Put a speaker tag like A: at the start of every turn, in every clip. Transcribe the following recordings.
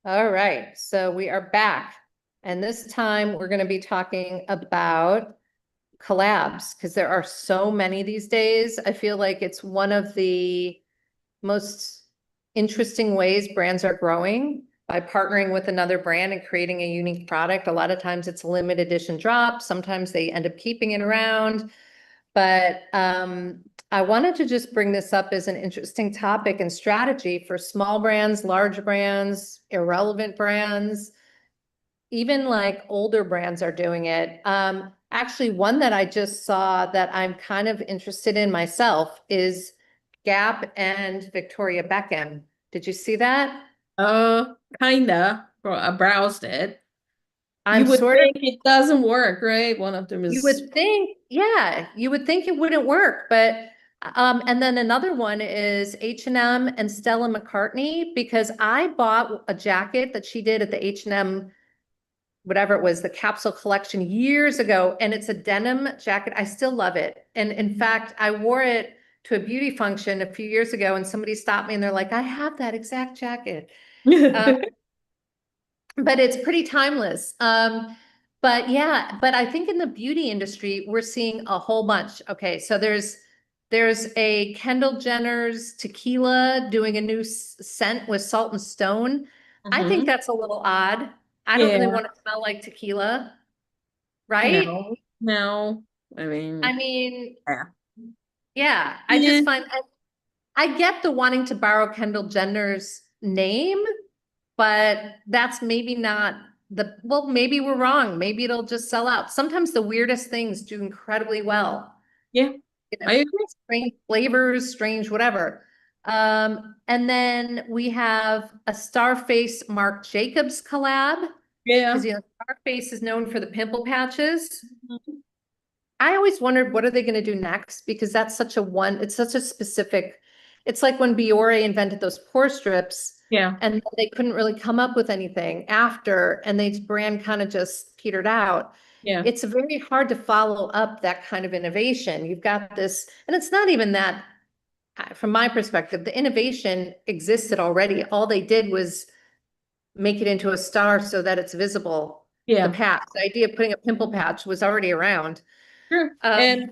A: All right, so we are back. And this time we're going to be talking about collabs because there are so many these days. I feel like it's one of the most interesting ways brands are growing by partnering with another brand and creating a unique product. A lot of times it's a limited edition drop. Sometimes they end up keeping it around. But I wanted to just bring this up as an interesting topic and strategy for small brands, large brands, irrelevant brands, even like older brands are doing it. Actually, one that I just saw that I'm kind of interested in myself is Gap and Victoria Beckham. Did you see that?
B: Kinda. I browsed it. You
A: I'm
B: would
A: sort of,
B: think it doesn't work, right? One of them
A: you
B: is,
A: would think, yeah, you would think it wouldn't work, but and then another one is H&M and Stella McCartney because I bought a jacket that she did at the H&M, whatever it was, the capsule collection years ago, and it's a denim jacket. I still love it. And in fact, I wore it to a beauty function a few years ago and somebody stopped me and they're like, I have that exact jacket. Um, but it's pretty timeless. But yeah, but I think in the beauty industry, we're seeing a whole bunch. Okay, so there's a Kendall Jenner's tequila doing a new scent with salt and stone. I think
B: Mhm.
A: that's a little odd. I don't really
B: Yeah,
A: want to smell like tequila, right?
B: no, no. I
A: I
B: mean,
A: mean,
B: yeah.
A: yeah, I
B: Yeah,
A: just find I get the wanting to borrow Kendall Jenner's name, but that's maybe not well, maybe we're wrong. Maybe it'll just sell out. Sometimes the weirdest things do incredibly well.
B: yeah,
A: You know,
B: I agree.
A: strange flavors, strange whatever. And then we have a Starface Marc Jacobs collab because
B: Yeah.
A: you know Starface is known for the pimple patches. I always wondered what are they going to do next because that's such a one, it's such a specific, it's like when Biore invented those pore strips
B: Yeah,
A: and they couldn't really come up with anything after and they brand kind of just petered out.
B: yeah,
A: It's very hard to follow up that kind of innovation. You've got this, and it's not even that, from my perspective, the innovation existed already. All they did was make it into a star so that it's visible. The
B: yeah.
A: patch, the idea of putting a pimple patch was already around.
B: Sure.
A: Um,
B: And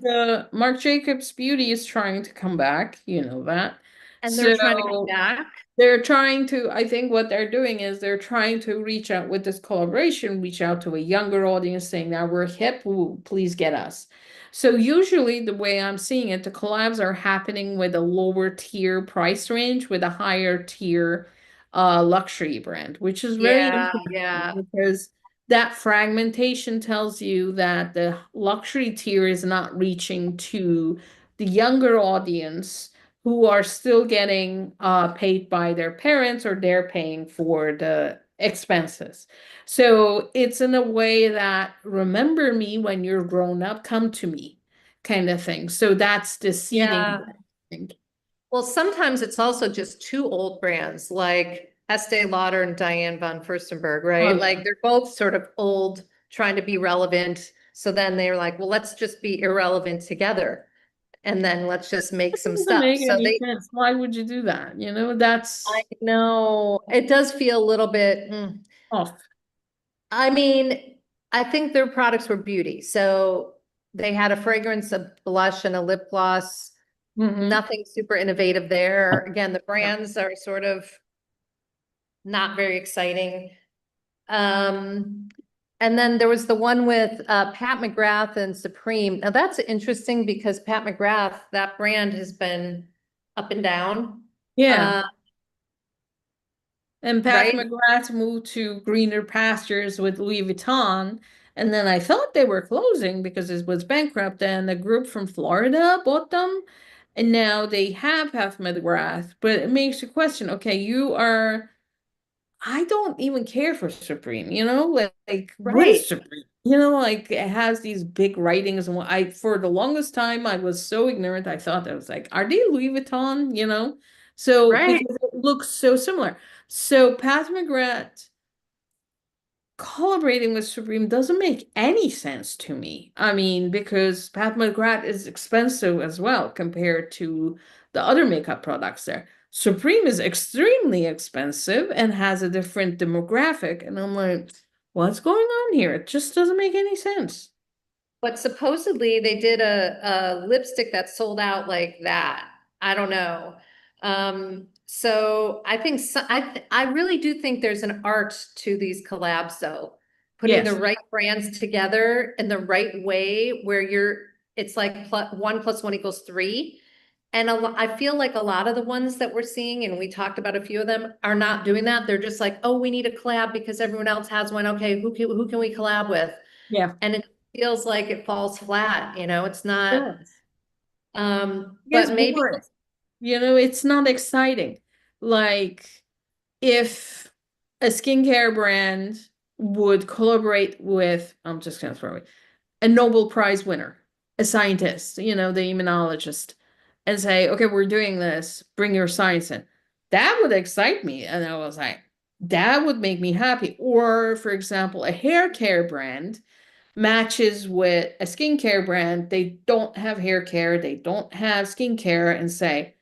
B: Marc Jacobs Beauty is trying to come back, you know that.
A: And they're trying to come
B: So
A: back.
B: they're trying to, I think what they're doing is they're trying to reach out with this collaboration, reach out to a younger audience saying, now we're hip, please get us. So usually the way I'm seeing it, the collabs are happening with a lower tier price range with a higher tier luxury brand, which is very
A: Yeah,
B: interesting
A: yeah.
B: because that fragmentation tells you that the luxury tier is not reaching to the younger audience who are still getting paid by their parents or they're paying for the expenses. So it's in a way that remember me when you're grown up, come to me kind of thing. So that's the seeding,
A: Yeah.
B: I think.
A: Well, sometimes it's also just two old brands like Estee Lauder and Diane von Furstenberg,
B: Oh
A: right?
B: yeah.
A: Like they're both sort of old, trying to be relevant. So then they're like, well, let's just be irrelevant together. And then let's just make
B: That
A: some
B: doesn't
A: stuff.
B: make
A: So
B: any sense. Why would you do that? You know,
A: I
B: that's
A: know it does feel a little bit,
B: off.
A: I mean, I think their products were beauty. So they had a fragrance, a blush, and a lip gloss.
B: Hmm.
A: Nothing super innovative there. Again, the brands are sort of not very exciting. Um, and then there was the one with Pat McGrath and Supreme. Now that's interesting because Pat McGrath, that brand has been up and down.
B: Yeah.
A: Uh,
B: And Pat
A: right?
B: McGrath moved to greener pastures with Louis Vuitton. And then I thought they were closing because it was bankrupt, and a group from Florida bought them. And now they have Pat McGrath. But it makes you question, okay, you are, I don't even care for Supreme, you know? Like what is
A: Right.
B: Supreme? You know, like it has these big writings. And I, for the longest time, I was so ignorant. I thought that was like, are they Louis Vuitton? You know? So,
A: Right.
B: because it looks so similar. So Pat McGrath collaborating with Supreme doesn't make any sense to me. I mean, because Pat McGrath is expensive as well compared to the other makeup products there. Supreme is extremely expensive and has a different demographic. And I'm like, what's going on here? It just doesn't make any sense.
A: But supposedly they did a lipstick that sold out like that. I don't know. So I think I really do think there's an art to these collabs though. Putting the
B: Yes.
A: right brands together in the right way where it's like one plus one equals three. And I feel like a lot of the ones that we're seeing, and we talked about a few of them, are not doing that. They're just like, oh, we need a collab because everyone else has one. Okay, who can we collab with?
B: Yeah.
A: And it feels like it falls flat, it's not,
B: Yes. It gets
A: but maybe,
B: boring. It's not exciting. Like if a skincare brand would collaborate with, I'm just gonna throw it, a Nobel Prize winner, a scientist, the immunologist, and say, okay, we're doing this, bring your science in. That would excite me. And I was like, that would make me happy. Or, for example, a hair care brand matches with a skincare brand. They don't have hair care, they don't have skincare, and say,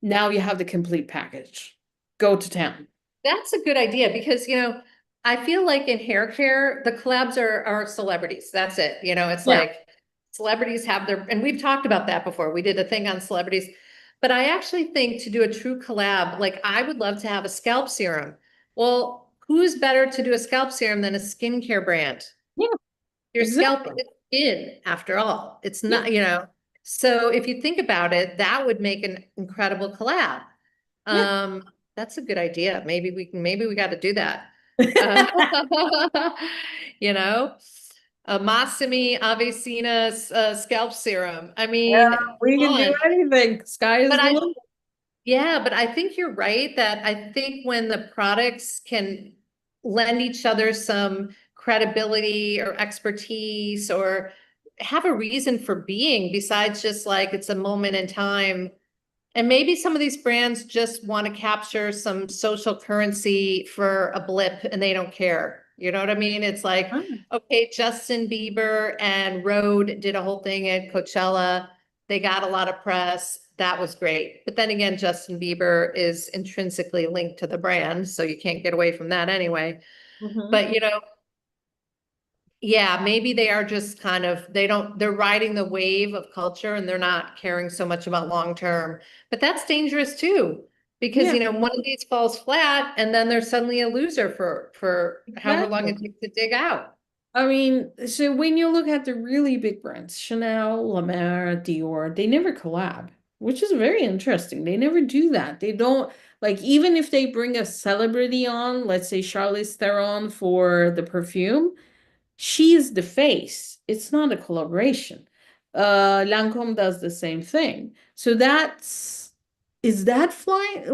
B: now you have the complete package. Go to town.
A: that's a good idea because, I feel like in hair care, the collabs are celebrities. That's it. It's
B: Yeah.
A: like celebrities have and we've talked about that before. We did a thing on celebrities. But I actually think to do a true collab, like I would love to have a scalp serum. Well, who's better to do a scalp serum than a skincare brand?
B: Yeah,
A: Your scalp
B: exactly.
A: is skin, after all. It's
B: Yeah,
A: not, so if you think about it, that would make an incredible collab.
B: yeah.
A: Um, that's a good idea. Maybe we got to do that. Uh, you know, a Massimi Avicina scalp serum. I
B: Yeah,
A: mean,
B: we
A: come
B: can do
A: on.
B: anything. Sky is
A: But
B: the limit.
A: yeah, but I think you're right that I think when the products can lend each other some credibility or expertise or have a reason for being besides just like it's a moment in time. And maybe some of these brands just want to capture some social currency for a blip and they don't care. You know what I mean? It's like,
B: Oh,
A: okay, Justin Bieber and Rode did a whole thing at Coachella. They got a lot of press. That was great. But then again, Justin Bieber is intrinsically linked to the brand, so you can't get away from that anyway.
B: mhm.
A: But yeah, maybe they are just they're riding the wave of culture and they're not caring so much about long term. But that's dangerous too, because
B: Yeah,
A: one of these falls flat and then there's suddenly a loser for however long
B: exactly.
A: it takes to dig out.
B: I mean, so when you look at the really big brands, Chanel, La Mer, Dior, they never collab, which is very interesting. They never do that. They don't like even if they bring a celebrity on, let's say Charlize Theron for the perfume, she's the face. It's not a collaboration. Lancome does the same thing. So is that flying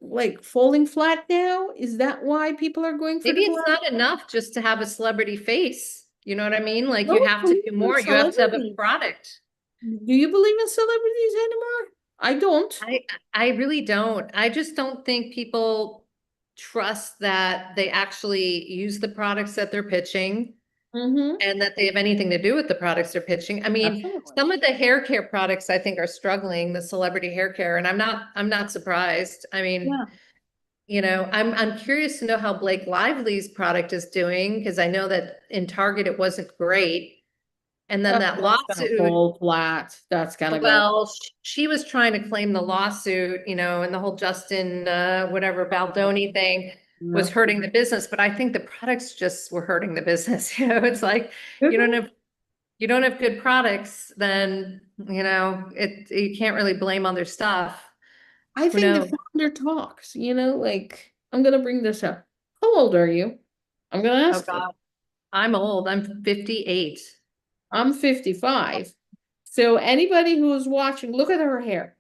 B: like falling flat now? Is that why people are going for the
A: Maybe it's
B: collab?
A: not enough just to have a celebrity face. You know what I mean? Like you
B: Don't
A: have to
B: believe
A: do
B: in
A: more. You have to have a
B: celebrities.
A: product.
B: Do you believe in celebrities anymore? I don't.
A: I I really don't. I just don't think people trust that they actually use the products that they're pitching
B: Mm-hmm.
A: and that they have anything to do with the products they're pitching. I mean,
B: Definitely.
A: some of the hair care products I think are struggling, the celebrity hair care, and I'm not surprised. I mean,
B: Yeah.
A: I'm curious to know how Blake Lively's product is doing because I know that in Target it wasn't great. And then
B: Oh,
A: that
B: that's gonna
A: lawsuit,
B: fall flat. That's gonna go.
A: well, she was trying to claim the lawsuit, and the whole Justin, whatever Baldoni thing was
B: Yeah.
A: hurting the business, but I think the products just were hurting the business. It's like,
B: Could
A: you
B: be.
A: don't have, you don't have good products, then, you can't really blame other stuff.
B: I
A: Who
B: think the
A: knows?
B: founder talks, like I'm gonna bring this up. How old are you? I'm gonna
A: Oh
B: ask this.
A: God, I'm old. I'm 58.
B: I'm 55. So anybody who is watching, look at her hair.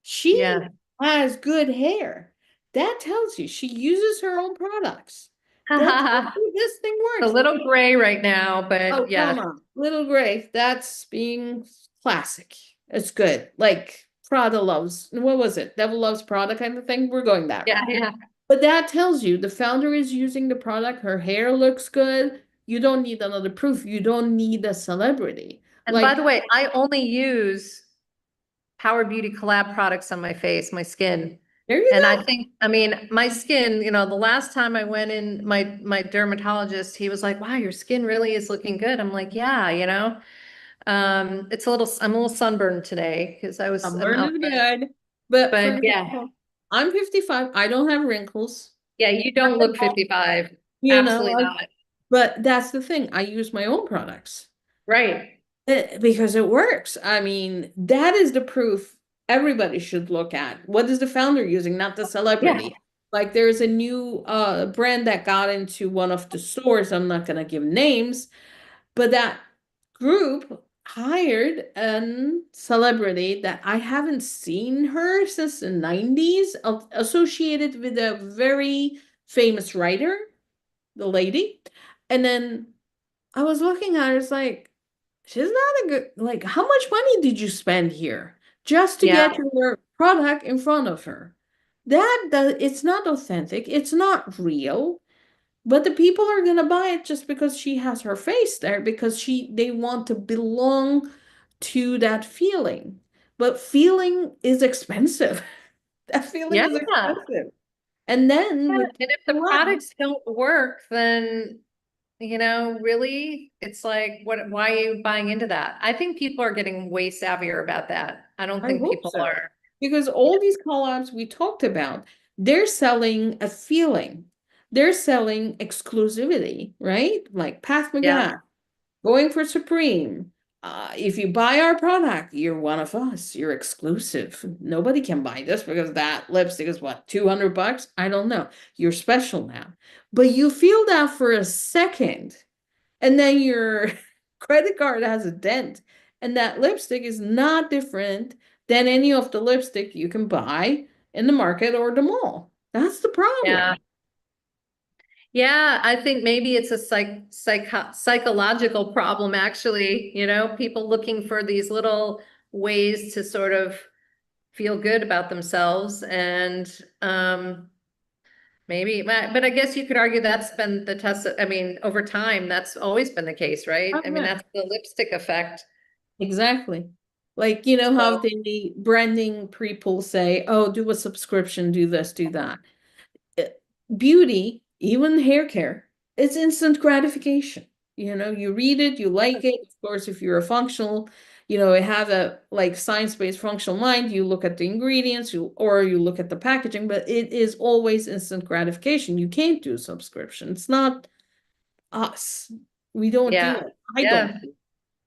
B: She
A: Yeah.
B: has good hair. That tells you she uses her own products. That tells
A: A
B: you this thing works.
A: little gray right now,
B: Oh,
A: but yeah.
B: come on. Little Gray, that's being classic. It's good. Like Prada loves, what was it? Devil loves Prada kind of thing. We're going that
A: Yeah,
B: route.
A: yeah.
B: But that tells you the founder is using the product. Her hair looks good. You don't need another proof. You don't need a celebrity.
A: And by
B: Like,
A: the way, I only use Power Beauty collab products on my face, my skin.
B: There you
A: And
B: go.
A: I think, I mean, my skin, you know, the last time I went in, my dermatologist, he was like, wow, your skin really is looking good. I'm like, yeah, you know. It's a little, I'm a little sunburned today because I'm
B: Sunburn is
A: outside.
B: good. But for
A: But yeah,
B: example, I'm 55. I don't have wrinkles.
A: yeah, you don't look 55.
B: You know,
A: Absolutely not.
B: but that's the thing. I use my own products.
A: Right.
B: Because it works. I mean, that is the proof everybody should look at. What is the founder using, not the
A: Yeah.
B: celebrity? Like there's a new brand that got into one of the stores. I'm not gonna give names, but that group hired a celebrity that I haven't seen her since the 90s, associated with a very famous writer, the lady. And then I was looking at her, it's like, she's not a good, like, how much money did you spend here just to
A: Yeah.
B: get your product in front of her? It's not authentic, it's not real, but the people are gonna buy it just because she has her face there, because they want to belong to that feeling. But feeling is expensive. That feeling
A: Yeah.
B: is expensive. And then
A: And
B: with
A: if the
B: collabs,
A: products don't work, then, you know, really, it's like, why are you buying into that? I think people are getting way savvier about that. I don't
B: I
A: think
B: hope
A: people
B: so.
A: are.
B: Because
A: Yeah.
B: all these collabs we talked about, they're selling a feeling. They're selling exclusivity, right? Like Pat
A: Yeah.
B: McGrath, going for Supreme. If you buy our product, you're one of us. You're exclusive. Nobody can buy this because that lipstick is what, 200 bucks? I don't know. You're special now. But you feel that for a second, and then your credit card has a dent, and that lipstick is not different than any of the lipstick you can buy in the market or the mall. That's the
A: Yeah.
B: problem.
A: Yeah, I think maybe it's a psychological problem, actually, you know, people looking for these little ways to sort of feel good about themselves. And maybe, but I guess you could argue that's been the test. I mean, over time, that's always been the case, right?
B: Oh,
A: I mean,
B: yeah,
A: that's the lipstick effect.
B: exactly. Like, you know how
A: So,
B: the branding people say, oh, do a subscription, do this, do that. Uh, Beauty, even hair care, it's instant gratification. You know, you read it, you like it. Of course, if you're a functional, have a like science-based functional mind, you look at the ingredients, or you look at the packaging, but it is always instant gratification. You can't do a subscription. It's not us. We don't do
A: yeah,
B: it. I
A: yeah,
B: don't do it,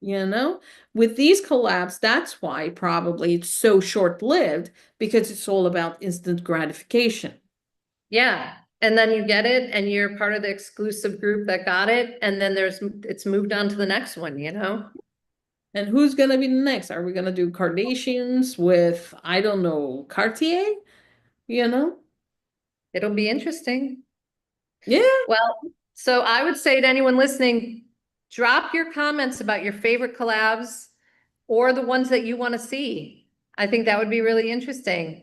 B: you know? With these collabs, that's why probably it's so short-lived, because it's all about instant gratification.
A: yeah. And then you get it and you're part of the exclusive group that got it. And then it's moved on to the next one, you know?
B: And who's gonna be the next? Are we gonna do Kardashians with, I don't know, Cartier? You know?
A: It'll be interesting.
B: Yeah.
A: Well, so I would say to anyone listening, drop your comments about your favorite collabs or the ones that you want to see. I think that would be really interesting.